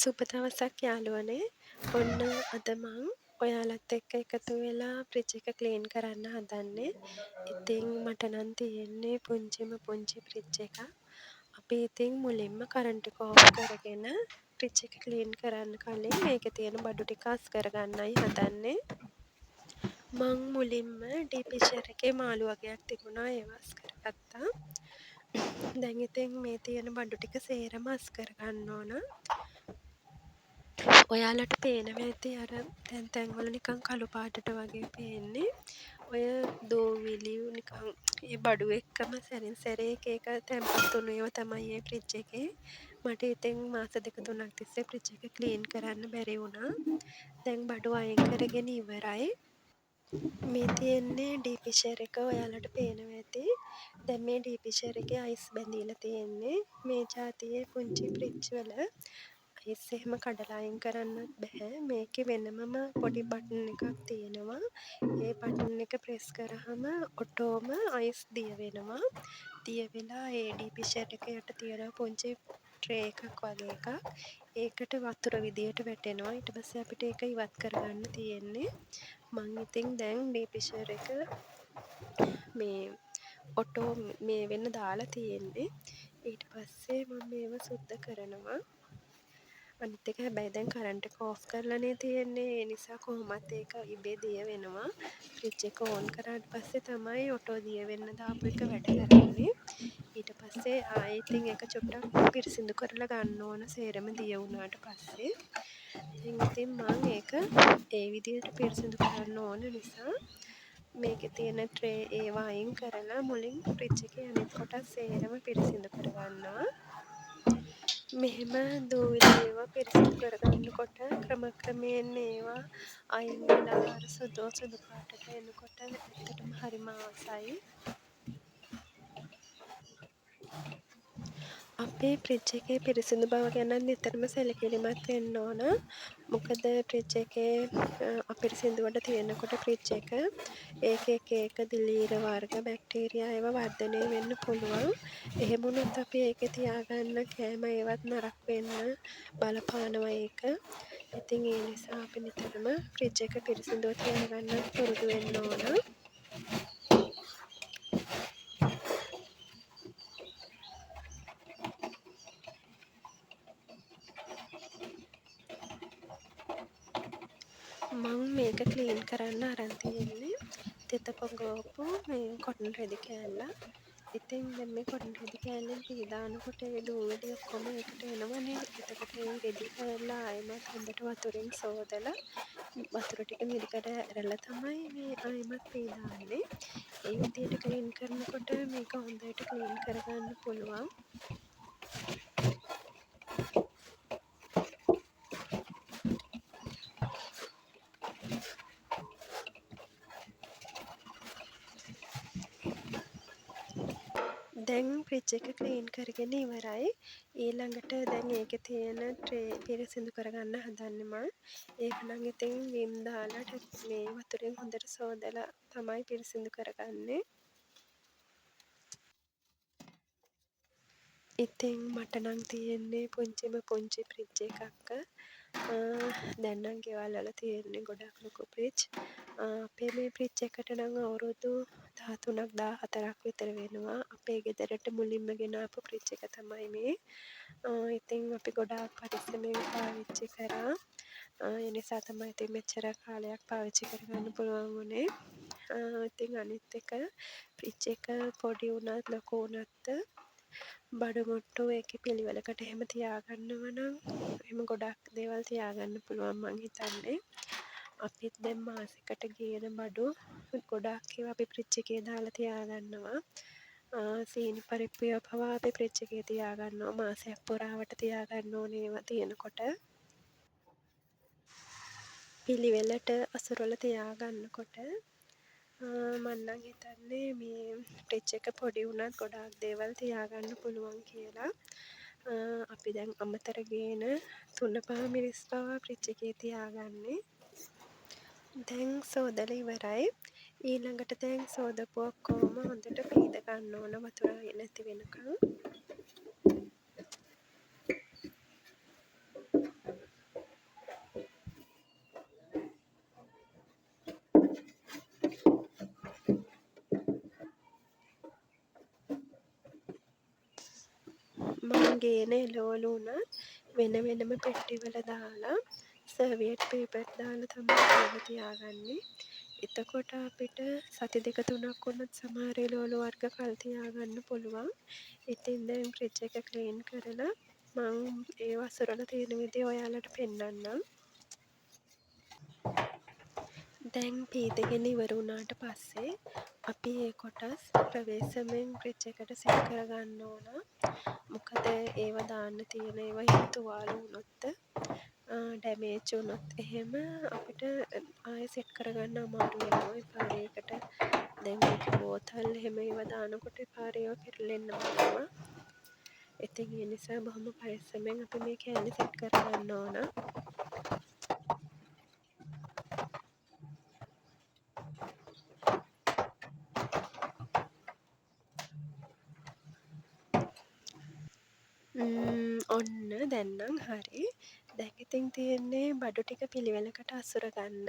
සුබ දවසක් යාළුවනේ. ඔන්න අද මං ඔයාලත් එක්ක එකතු වෙලා ෆ්‍රිජ් එක ක්ලීන් කරන්න හදන්නේ. ඉතින් මට නම් තියෙන්නේ පුංචිම පුංචි ෆ්‍රිජ් එකක්. අපි ඉතින් මුලින්ම කරන්ට් එක ඕෆ් කරගෙන ෆ්‍රිජ් එක ක්ලීන් කරන්න කලින් මේකේ තියෙන බඩු ටික අස් කරගන්නයි හදන්නේ. මං මුලින්ම ඩීප්ෆ්‍රීසර් එකේ මාළු වගයක් තිබුණා ඒව අස් කරගත්තා. දැන් ඉතින් මේ තියෙන බඩු ටික සේරම අස් කරගන්න ඕන. ඔයාලට පේනවා ඇති අර තැන්වල නිකන් කළු පාටට වගේ පේන්නේ. ඔය දූවිලි නිකන් ඒ බඩු එක්කම සැරින් සැරේ එක එක තැන්පත් වුණු ඒවා තමයි ඒ ෆ්‍රිජ් එකේ. මට ඉතින් මාස 2-3ක් තිස්සේ ෆ්‍රිජ් එක ක්ලීන් කරන්න බැරි වුණා. දැන් බඩු අයින් කරගෙන ඉවරයි. මේ තියෙන්නේ ඩීප්ෆ්‍රීසර් එක ඔයාලට පේනවා ඇති. දැන් මේ ඩීප්ෆ්‍රීසර් එකේ අයිස් බැඳීලා තියෙන්නේ. මේ ජාතියේ පුංචි ෆ්‍රිජ් වල අයිස් එහෙම කඩලා අයින් කරන්නත් බෑ. මේකේ වෙනමම පොඩි බටන් එකක් තියෙනවා. ඒ බටන් එක ප්‍රෙස් කරාම ඔටෝම අයිස් දිය වෙනවා. දිය වෙලා ඒ ඩීප්ෆ්‍රීසර් එක යට තියෙන පුංචි ට්‍රේ එකක් වගේ එකක්. ඒකට වතුර විදියට වැටෙනවා. ඊට පස්සේ අපිට ඒක ඉවත් කරගන්න තියෙන්නේ. මං ඉතින් දැන් ඩීප්ෆ්‍රීසර් එක මේ ඔටෝ මේ වෙන්න දාලා තියෙන්නේ. ඊට පස්සේ මම මේව සුද්ධ කරනවා. අනිත් එක හැබැයි දැන් කරන්ට් එක ඕෆ් කරලානේ තියෙන්නේ. ඒ නිසා කොහොමත් ඒක ඉබේ දිය වෙනවා. ෆ්‍රිජ් එක ඕන් කරාට පස්සේ තමයි ඔටෝ දිය වෙන්න දාපු එක වැඩ කරන්නේ. ඊට පස්සේ ආයෙ ඉතින් ඒක චුට්ටක් පිරිසිදු කරලා ගන්න ඕන සේරම දිය වුණාට පස්සේ. ඉතින් මම ඒක ඒ විදිහට පිරිසිදු කරන්න ඕන නිසා මේකේ තියෙන ට්‍රේ ඒවා අයින් කරලා මුලින් ෆ්‍රිජ් එකේ අනිත් කොටස් සේරම පිරිසිදු කරගන්නවා. මෙහෙම දූවිලි ඒවා පිරිසිදු කරගන්නකොට ක්‍රමක්‍රමයෙන් ඒවා අයින් වෙලා අර සුදු පාටට එනකොට ඇත්තටම හරිම ආසයි. අපේ ෆ්‍රිජ් එකේ පිරිසිදු බව ගැන නිතරම සැලකිලිමත් වෙන්න ඕන. මොකද ෆ්‍රිජ් එකේ අපිරිසිදුවට තියෙනකොට ෆ්‍රිජ් එක ඒක එක දිලීර වර්ග බැක්ටීරියා ඒවා වර්ධනය වෙන්න පුළුවන්. එහෙම වුණොත් අපි ඒකේ තියාගන්න කෑම ඒවත් නරක වෙන්න බලපානවා ඒක. ඉතින් ඒ නිසා අපි නිතරම ෆ්‍රිජ් එක පිරිසිදුව තියාගන්න පුරුදු වෙන්න ඕන. මං මේක ක්ලීන් කරන්න අරන් තියෙන්නේ තෙත පොඟවපු මේ කොටන් රෙදි කෑල්ලක්. ඉතින් දැන් මේ කොටන් රෙදි කෑල්ලෙන් පී දානකොට ඒ දූවිලි ඔක්කොම ඒකට එනවනේ. එතකොට ඒ රෙදි කෑල්ල ආයෙමත් හොඳට වතුරෙන් සෝදලා වතුර ටික මිරිකලා ඇරලා තමයි මේ ආයෙමත් පී දාන්නේ. ඒ විදිහට ක්ලීන් කරනකොට මේක හොඳට ක්ලීන් කරගන්න පුළුවන්. දැන් ෆ්‍රිජ් එක ක්ලීන් කරගෙන ඉවරයි. ඊළඟට දැන් ඒකේ තියෙන ට්‍රේ පිරිසිදු කරගන්න හදන්නේ මම. ඒක නම් ඉතින් විම් දාලා මේ වතුරෙන් හොඳට සෝදලා තමයි පිරිසිදු කරගන්නේ. ඉතින් මට නම් තියෙන්නේ පුංචිම පුංචි ෆ්‍රිජ් එකක්. දැන් නම් ගෙවල් වල තියෙන්නේ ගොඩක් ලොකු ෆ්‍රිජ්. අපේ මේ ෆ්‍රිජ් එකට නම් අවුරුදු 13ක් 14ක් විතර වෙනවා. අපේ ගෙදරට මුලින්ම ගෙනාපු ෆ්‍රිජ් එක තමයි මේ. ඉතින් අපි ගොඩාක් පරිස්සමෙන් පාවිච්චි කරා. ඒ නිසා තමයි ඉතින් මෙච්චර කාලයක් පාවිච්චි කරගන්න පුළුවන් වුණේ. ඉතින් අනිත් එක ෆ්‍රිජ් එක පොඩි වුණත් ලොකු වුණත් බඩු මුට්ටු ඒකේ පිළිවෙලකට එහෙම තියාගන්නව නම් එහෙම ගොඩක් දේවල් තියාගන්න පුළුවන් මං හිතන්නේ. අපිත් දැන් මාසෙකට ගේන බඩු ගොඩක් ඒවා අපි ෆ්‍රිජ් එකේ දාලා තියාගන්නවා. සීනි පරිප්පු ඒවා පවා අපි ෆ්‍රිජ් එකේ තියාගන්නවා මාසයක් පුරාවට තියාගන්න ඕනේ ඒවා තියෙනකොට. පිළිවෙලට අසුරල තියාගන්නකොට මම නම් හිතන්නේ මේ ෆ්‍රිජ් එක පොඩි වුණත් ගොඩාක් දේවල් තියාගන්න පුළුවන් කියලා. අපි දැන් අමතර ගේන තුන්න පහ මිරිස් පවා ෆ්‍රිජ් එකේ තියාගන්නේ. දැන් සෝදලා ඉවරයි. ඊළඟට දැන් සෝදපු ඔක්කොම හොඳට පීද ගන්න ඕන වතුර නැති වෙනකන්. ගේන එළවලු වුණත් වෙන වෙනම පෙට්ටිවල දාලා සර්වියට් පේපර් දාලා තමයි එහෙම තියාගන්නේ. එතකොට අපිට සති 2-3ක් වුණත් සමහර එළවලු වර්ග කල් තියාගන්න පුළුවන්. ඉතින් දැන් ෆ්‍රිජ් එක ක්ලීන් කරලා මං ඒ වසරල තියෙන විදිහ ඔයාලට පෙන්නන්නම්. දැන් පීදගෙන ඉවර වුණාට පස්සේ අපි ඒ කොටස් ප්‍රවේශමෙන් ෆ්‍රිජ් එකට සෙට් කරගන්න ඕන. මොකද ඒවා දාන්න තියෙන ඒවා එහෙම තුවාල වුණොත් ඩැමේජ් වුණොත් එහෙම අපිට ආයෙ සෙට් කරගන්න අමාරු වෙනවා. එපාරේකට දැන් මේක බෝතල් එහෙම ඒවා දානකොට එපාර ඒවා පෙරලෙන්න බලනවා. ඉතින් ඒ නිසා බොහොම පරිස්සමෙන් අපි මේ කෑලි සෙට් කරගන්න ඕන. ඔන්න දැන් නම් හරි. දැන් ඉතින් තියෙන්නේ බඩු ටික පිළිවෙලකට අසුර ගන්න.